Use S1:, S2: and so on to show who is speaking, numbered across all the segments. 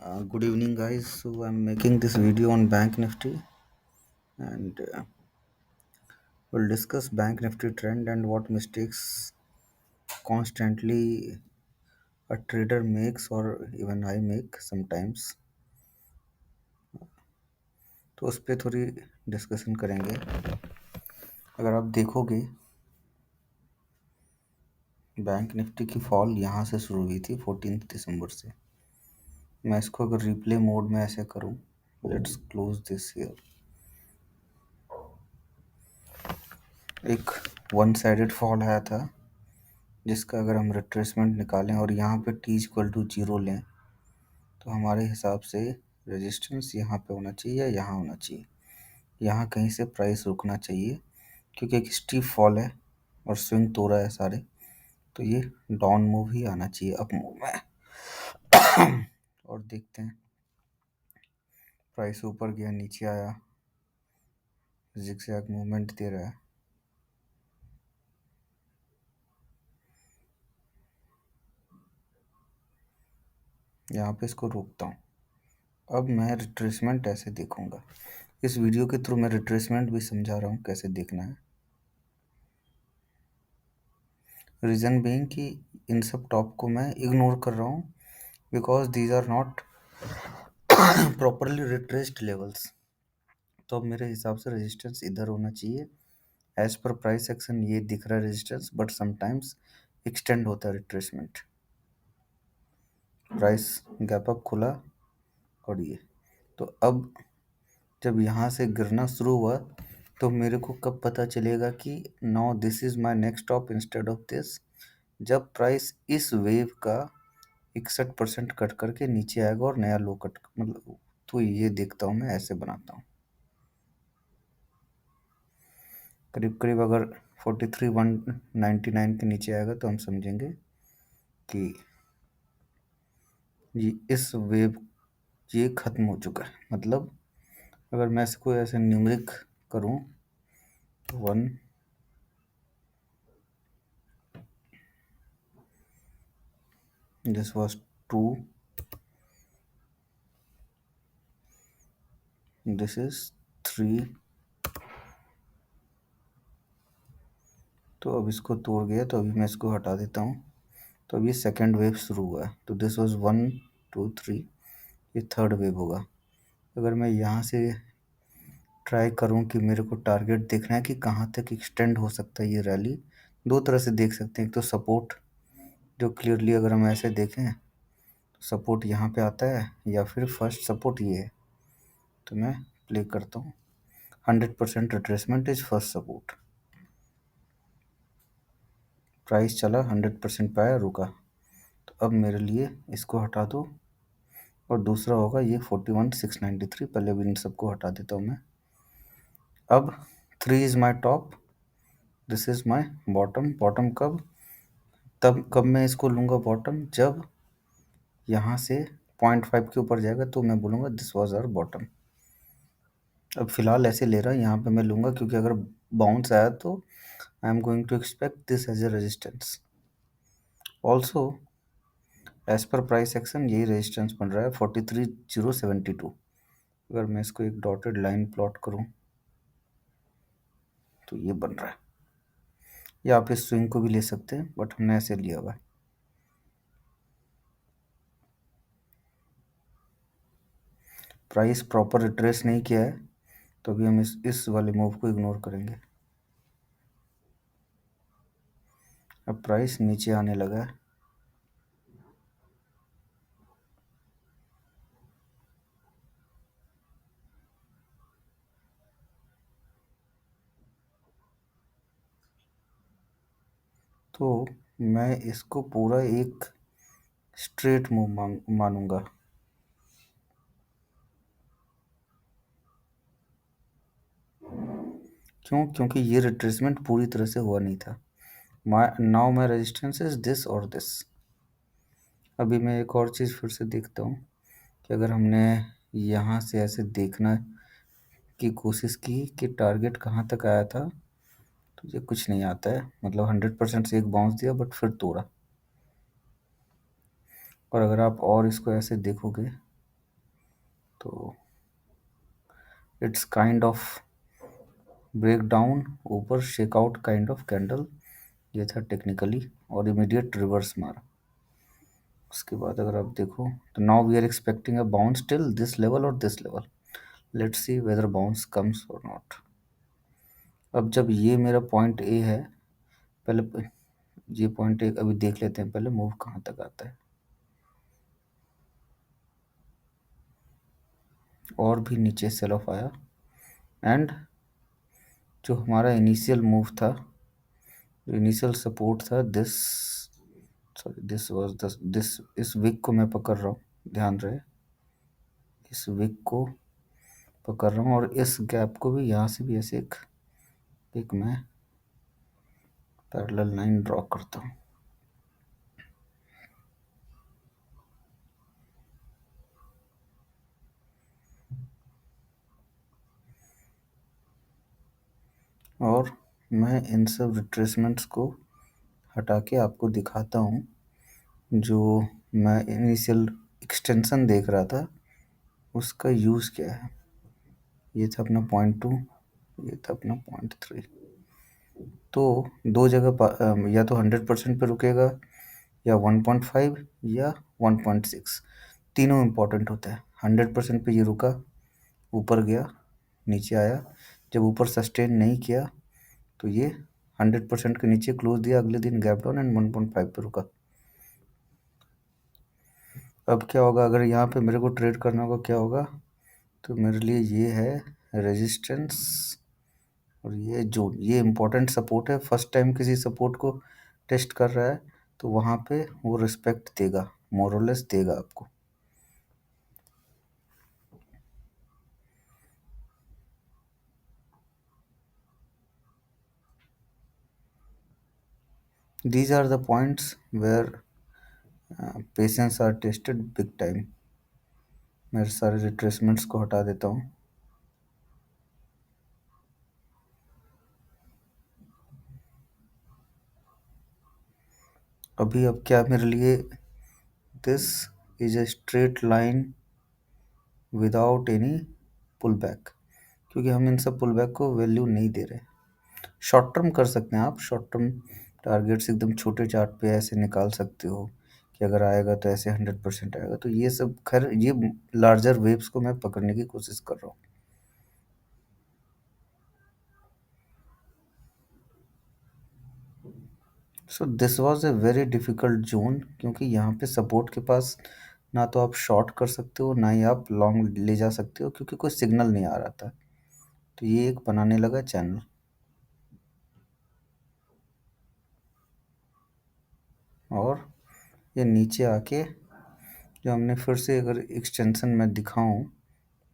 S1: Good evening, guys. So I'm making this video on Bank Nifty, and we'll discuss Bank Nifty trend and what mistakes constantly a trader makes, or even I make sometimes. तो उस पर थोड़ी discussion करेंगे. अगर आप देखोगे bank Nifty की fall यहाँ से शुरू हुई थी 14 दिसंबर से. मैं इसको अगर रिप्ले मोड में ऐसे करूँ, लेट्स क्लोज दिस ईयर. एक वन साइडेड फॉल आया था जिसका अगर हम रिट्रेसमेंट निकालें और यहाँ पे t इक्वल टू 0 लें तो हमारे हिसाब से रेजिस्टेंस यहाँ पे होना चाहिए या यहाँ होना चाहिए. यहाँ कहीं से प्राइस रुकना चाहिए क्योंकि एक स्टीप फॉल है और स्विंग तो रहा है सारे, तो ये डाउन मूव ही आना चाहिए अप मूव में. और देखते हैं प्राइस ऊपर गया नीचे आया, जिगजैग मूवमेंट दे रहा है. यहाँ पे इसको रोकता हूँ. अब मैं रिट्रेसमेंट ऐसे देखूंगा. इस वीडियो के थ्रू मैं रिट्रेसमेंट भी समझा रहा हूँ कैसे देखना है. रीज़न बीइंग कि इन सब टॉप को मैं इग्नोर कर रहा हूँ because these are not properly retraced levels. तो अब मेरे हिसाब से रेजिस्टेंस इधर होना चाहिए. एज पर प्राइस एक्शन ये दिख रहा है रेजिस्टेंस, बट समटाइम्स एक्सटेंड होता है रिट्रेसमेंट. प्राइस गैप अप खुला और ये, तो अब जब यहाँ से गिरना शुरू हुआ तो मेरे को कब पता चलेगा कि now this is my next stop instead of this, जब प्राइस इस वेव का 61% कट करके नीचे आएगा और नया लो कट, मतलब तो ये देखता हूँ मैं, ऐसे बनाता हूँ. करीब करीब अगर 43,199 के नीचे आएगा तो हम समझेंगे कि ये इस वेव ये ख़त्म हो चुका है. मतलब अगर मैं इसको ऐसे न्यूमरिक करूँ, 1, दिस वाज 2, दिस इज 3, तो अब इसको तोड़ गया तो अभी मैं इसको हटा देता हूँ. तो अभी सेकेंड वेव शुरू हुआ है. तो दिस वाज 1, 2, 3, ये थर्ड वेव होगा. अगर मैं यहाँ से ट्राई करूँ कि मेरे को टारगेट देखना है कि कहाँ तक एक्सटेंड हो सकता है ये रैली, दो तरह से देख सकते हैं. एक तो सपोर्ट, जो क्लियरली अगर हम ऐसे देखें तो सपोर्ट यहाँ पे आता है, या फिर फर्स्ट सपोर्ट ये है. तो मैं प्ले करता हूँ. 100% retracement is first support. Price चला 100% पे आया, रुका. तो अब मेरे लिए इसको हटा दो और दूसरा होगा ये 41,693. पहले भी इन सबको हटा देता हूँ मैं. अब 3 is my top, this is my bottom. Bottom कब मैं इसको लूँगा बॉटम, जब यहाँ से 0.5 के ऊपर जाएगा तो मैं बोलूँगा दिस वॉज आवर बॉटम. अब फिलहाल ऐसे ले रहा है, यहाँ पे मैं लूँगा क्योंकि अगर बाउंस आया तो I am going to expect this as a resistance. Also as per price action यही रेजिस्टेंस बन रहा है 43,072. अगर मैं इसको एक डॉटेड लाइन प्लॉट करूँ तो ये बन रहा है. या आप इस स्विंग को भी ले सकते हैं, बट हमने ऐसे लिया हुआ है. प्राइस प्रॉपर रिट्रेस नहीं किया है तो अभी हम इस वाले मूव को इग्नोर करेंगे. अब प्राइस नीचे आने लगा है. तो मैं इसको पूरा एक स्ट्रेट मूव मानूंगा. क्यों? क्योंकि ये रिट्रेसमेंट पूरी तरह से हुआ नहीं था. Now my resistance is this और दिस. अभी मैं एक और चीज़ फिर से देखता हूँ कि अगर हमने यहाँ से ऐसे देखना की कोशिश की कि टारगेट कहाँ तक आया था, तो ये कुछ नहीं आता है. मतलब 100% से एक बाउंस दिया बट फिर तोड़ा. और अगर आप और इसको ऐसे देखोगे तो it's kind of break down, ऊपर शेकआउट काइंड ऑफ कैंडल, ये था टेक्निकली, और इमीडिएट रिवर्स मारा। उसके बाद अगर आप देखो तो now we are expecting a bounce till this level और this level. Let's see whether bounce comes और नॉट। अब जब ये मेरा पॉइंट ए है, पहले ये पॉइंट ए अभी देख लेते हैं पहले मूव कहाँ तक आता है। और भी नीचे सेल ऑफ आया, एंड जो हमारा इनिशियल मूव था, इनिशियल सपोर्ट था, this sorry this was this, इस विक को मैं पकड़ रहा हूँ, ध्यान रहे, इस विक को पकड़ रहा हूँ, और इस गैप को भी यहाँ से भी ऐसे एक मैं पैरेलल लाइन ड्रॉ करता हूँ। और मैं इन सब रिट्रेसमेंट्स को हटा के आपको दिखाता हूँ। जो मैं इनिशियल एक्सटेंशन देख रहा था उसका यूज़ क्या है। ये था अपना .2, ये था अपना .3। तो दो जगह या तो 100% पे रुकेगा, या 1.5, या 1.6। तीनों इम्पोर्टेंट होता है। 100% पे ये रुका, ऊपर गया, नीचे आया, जब ऊपर सस्टेन नहीं किया तो ये 100% के नीचे क्लोज दिया, अगले दिन गैप डाउन एंड 1.5 पे रुका। अब क्या होगा, अगर यहाँ पे मेरे को ट्रेड करना होगा, क्या होगा, तो मेरे लिए ये है रेजिस्टेंस, और ये जोन, ये इम्पोर्टेंट सपोर्ट है। फर्स्ट टाइम किसी सपोर्ट को टेस्ट कर रहा है तो वहाँ पे वो रिस्पेक्ट देगा, मोरलेस देगा आपको। These are the points where patience are tested big time. मेरे सारे रिट्रेसमेंट्स को हटा देता हूँ। अभी अब क्या मेरे लिए, this is a straight line without any pull back, क्योंकि हम इन सब पुल बैक को वैल्यू नहीं दे रहे। शॉर्ट टर्म कर सकते हैं आप, शॉर्ट टर्म टारगेट्स एकदम छोटे चार्ट पे ऐसे निकाल सकते हो कि अगर आएगा तो ऐसे 100% आएगा। तो ये सब खैर, ये लार्जर वेव्स को मैं पकड़ने की कोशिश कर रहा हूँ। So this was a very difficult zone, क्योंकि यहाँ पे सपोर्ट के पास ना तो आप शॉर्ट कर सकते हो, ना ही आप लॉन्ग ले जा सकते हो, क्योंकि कोई सिग्नल नहीं आ रहा था। तो ये एक बनाने लगा चैनल, और ये नीचे आके जो हमने फिर से, अगर एक्सटेंशन में दिखाऊं,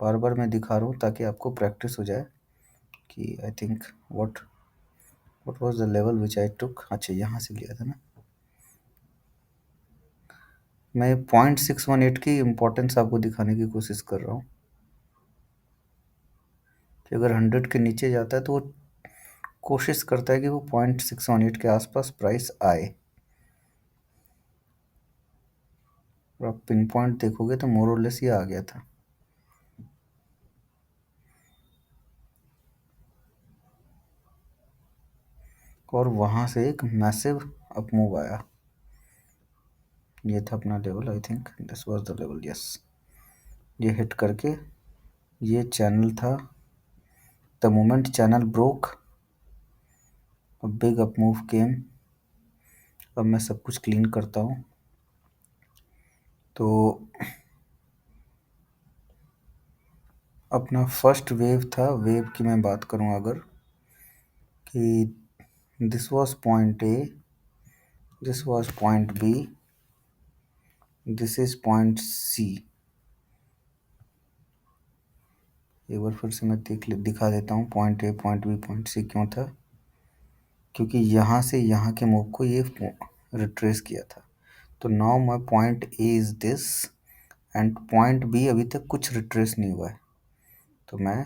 S1: बार बार मैं दिखा रहा हूँ ताकि आपको प्रैक्टिस हो जाए कि I think what was the level which I took. अच्छा, यहाँ से लिया था ना। मैं 0.618 की इम्पोर्टेंस आपको दिखाने की कोशिश कर रहा हूँ कि अगर 100 के नीचे जाता है तो वो कोशिश करता है कि वो 0.618 के आसपास प्राइस आए। और आप पिन पॉइंट देखोगे तो मोर और लेस ये आ गया था। और वहाँ से एक मैसिव अप मूव आया। ये था अपना level, I think this was the level, yes. ये हिट करके ये चैनल था। The moment channel broke, a big up move came. अब मैं सब कुछ क्लीन करता हूँ। तो अपना फर्स्ट वेव था, वेव की मैं बात करूँ अगर, कि this was point A, this was point B, this is point C. एक बार फिर से मैं दिखा देता हूँ point A, point B, point C क्यों था, क्योंकि यहाँ से यहाँ के मूव को ये रिट्रेस किया था। तो now my point A is this, and point B अभी तक कुछ रिट्रेस नहीं हुआ है, तो मैं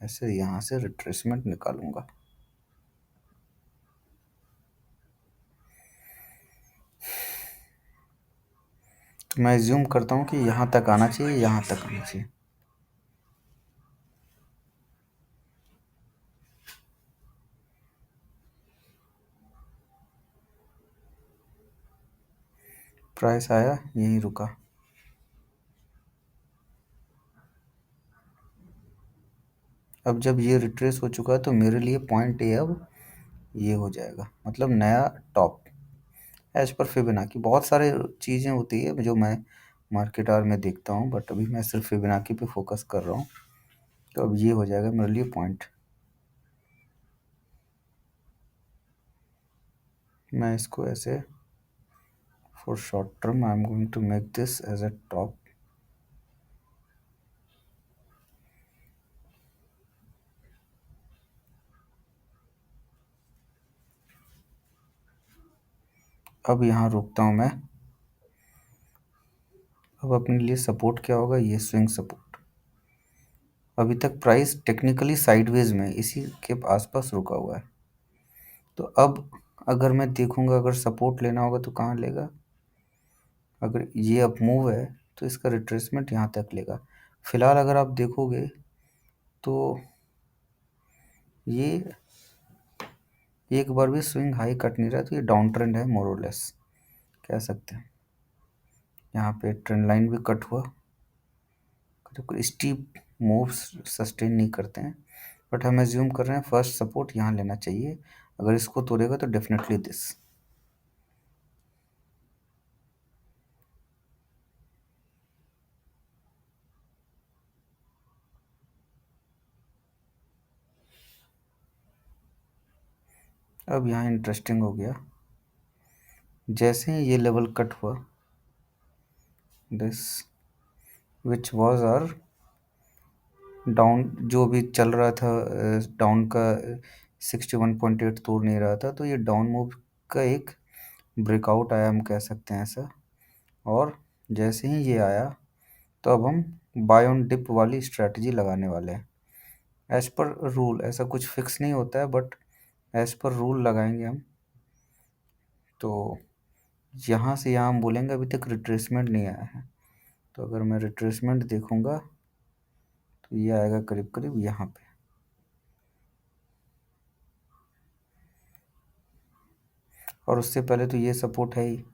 S1: ऐसे यहाँ से रिट्रेसमेंट निकालूंगा। तो मैं एज्यूम करता हूँ कि यहाँ तक आना चाहिए, यहाँ तक आना चाहिए। प्राइस आया यहीं रुका। अब जब ये रिट्रेस हो चुका है तो मेरे लिए पॉइंट ए अब ये हो जाएगा, मतलब नया टॉप एज पर फिबोनाची। बहुत सारे चीज़ें होती है जो मैं मार्केट आवर में देखता हूँ, बट अभी मैं सिर्फ फिबोनाची पे फोकस कर रहा हूँ। तो अब ये हो जाएगा मेरे लिए पॉइंट। मैं इसको ऐसे for short term I am going to make this as a top. अब यहाँ रुकता हूँ मैं। अब अपने लिए सपोर्ट क्या होगा, ये स्विंग सपोर्ट। अभी तक प्राइस टेक्निकली साइडवेज में इसी के आसपास रुका हुआ है। तो अब अगर मैं देखूंगा, अगर सपोर्ट लेना होगा तो कहाँ लेगा। अगर ये अप मूव है तो इसका रिट्रेसमेंट यहाँ तक लेगा। फिलहाल अगर आप देखोगे तो ये एक बार भी स्विंग हाई कट नहीं रहा, तो ये डाउन ट्रेंड है मोर और लेस कह सकते हैं। यहाँ पे ट्रेंड लाइन भी कट हुआ, स्टीप मूव्स सस्टेन नहीं करते हैं, बट हम एज्यूम कर रहे हैं फर्स्ट सपोर्ट यहाँ लेना चाहिए। अगर इसको तोड़ेगा तो डेफिनेटली दिस। अब यहाँ इंटरेस्टिंग हो गया, जैसे ही ये लेवल कट हुआ, this which was our down, जो भी चल रहा था डाउन का 61.8 तोड़ नहीं रहा था, तो ये डाउन मूव का एक ब्रेकआउट आया, हम कह सकते हैं ऐसा। और जैसे ही ये आया तो अब हम बाय ऑन डिप वाली स्ट्रेटजी लगाने वाले हैं। एज पर रूल ऐसा कुछ फिक्स नहीं होता है, बट एज पर रूल लगाएंगे हम। तो यहाँ से यहाँ हम बोलेंगे अभी तक रिट्रेसमेंट नहीं आया है, तो अगर मैं रिट्रेसमेंट देखूंगा तो ये आएगा करीब करीब यहाँ पे। और उससे पहले तो ये सपोर्ट है ही,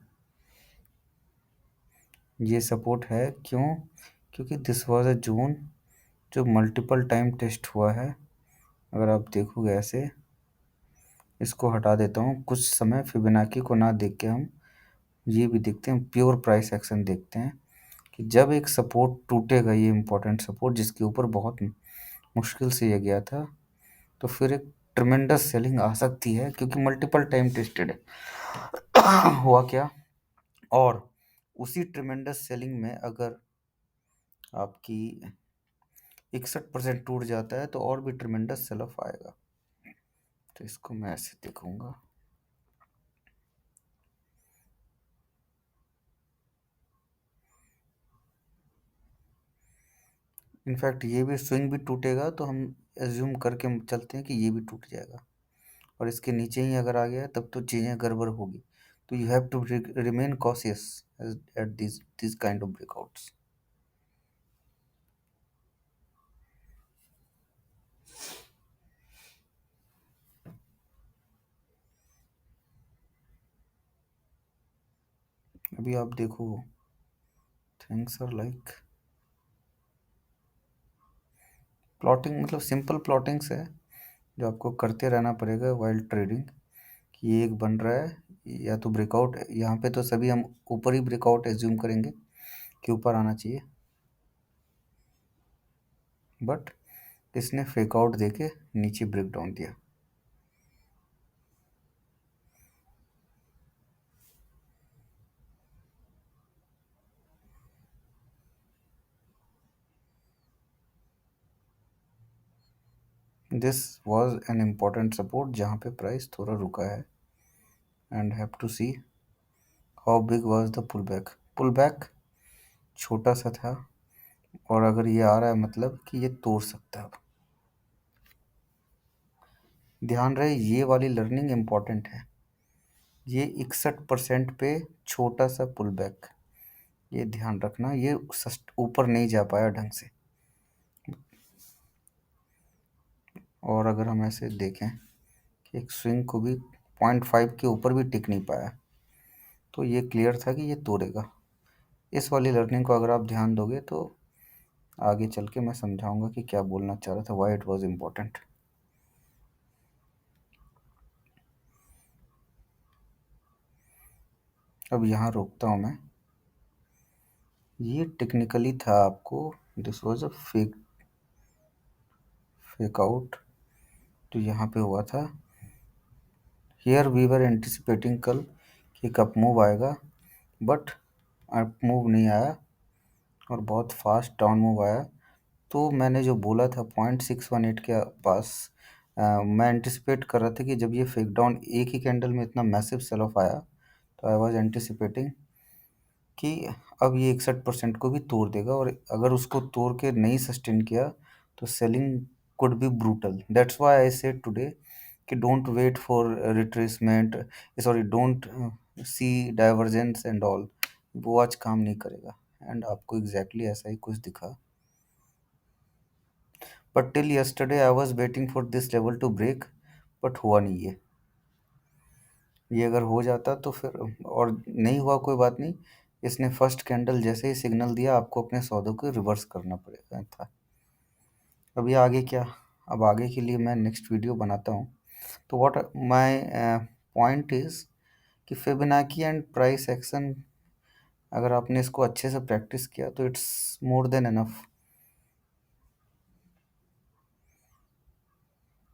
S1: ये सपोर्ट है क्यों, क्योंकि दिस वाज अ जोन जो मल्टीपल टाइम टेस्ट हुआ है। अगर आप देखोगे ऐसे, इसको हटा देता हूँ कुछ समय, फिबोनाची को ना देख के हम ये भी देखते हैं, प्योर प्राइस एक्शन देखते हैं कि जब एक सपोर्ट टूटेगा, ये इंपॉर्टेंट सपोर्ट जिसके ऊपर बहुत मुश्किल से ये गया था, तो फिर एक ट्रिमेंडस सेलिंग आ सकती है, क्योंकि मल्टीपल टाइम टेस्टेड है। हुआ क्या, और उसी ट्रिमेंडस सेलिंग में अगर आपकी 61% टूट जाता है तो और भी ट्रिमेंडस सेल ऑफ आएगा। तो इसको मैं ऐसे देखूंगा। इनफैक्ट ये भी स्विंग भी टूटेगा तो हम एज्यूम करके चलते हैं कि ये भी टूट जाएगा, और इसके नीचे ही अगर आ गया तब तो चीज़ें गड़बड़ होगी। तो you have to remain cautious at this kind of breakouts. अभी आप देखो, थिंग्स आर लाइक प्लॉटिंग, मतलब सिंपल प्लॉटिंग्स है जो आपको करते रहना पड़ेगा वाइल ट्रेडिंग। कि ये एक बन रहा है या तो ब्रेकआउट, यहाँ पे तो सभी हम ऊपर ही ब्रेकआउट एज्यूम करेंगे कि ऊपर आना चाहिए, बट इसने फेक आउट देके नीचे ब्रेक डाउन दिया। This was an important support जहाँ पे प्राइस थोड़ा रुका है, and have to see how big was the pull back छोटा सा था, और अगर ये आ रहा है मतलब कि ये तोड़ सकता है। ध्यान रहे ये वाली लर्निंग इम्पॉर्टेंट है, ये 61% पे छोटा सा पुल बैक, ये ध्यान रखना, ये ऊपर नहीं जा पाया ढंग से। और अगर हम ऐसे देखें कि एक स्विंग को भी 0.5 के ऊपर भी टिक नहीं पाया, तो ये क्लियर था कि ये तोड़ेगा। इस वाली लर्निंग को अगर आप ध्यान दोगे तो आगे चल के मैं समझाऊंगा कि क्या बोलना चाह रहा था, वाई इट वॉज इम्पोर्टेंट। अब यहाँ रोकता हूँ मैं। ये टेक्निकली था आपको, this was a fake out जो यहाँ पे हुआ था। हियर वी वर एंटिसिपेटिंग कल कि कप मूव आएगा, बट अप मूव नहीं आया और बहुत फास्ट डाउन मूव आया। तो मैंने जो बोला था 0.618 के पास, मैं एंटिसिपेट कर रहा था कि जब ये फेक डाउन एक ही कैंडल में इतना मैसिव सेल ऑफ आया, तो आई वाज एंटिसिपेटिंग कि अब ये 61% को भी तोड़ देगा, और अगर उसको तोड़ के नहीं सस्टेन किया तो selling could be brutal. That's why I said today कि don't wait for retracement, sorry don't see divergence and all, वो आज काम नहीं करेगा। एंड आपको एग्जैक्टली ऐसा ही कुछ दिखा। But till yesterday I was waiting for this level to break, but हुआ नहीं ये अगर हो जाता तो फिर, और नहीं हुआ कोई बात नहीं। इसने फर्स्ट कैंडल जैसे ही सिग्नल दिया, आपको अपने सौदों को रिवर्स करना पड़ेगा था। अब ये आगे क्या, अब आगे के लिए मैं नेक्स्ट वीडियो बनाता हूँ। तो व्हाट माय पॉइंट इज कि फिबोनाची एंड प्राइस एक्शन, अगर आपने इसको अच्छे से प्रैक्टिस किया तो इट्स मोर देन इनफ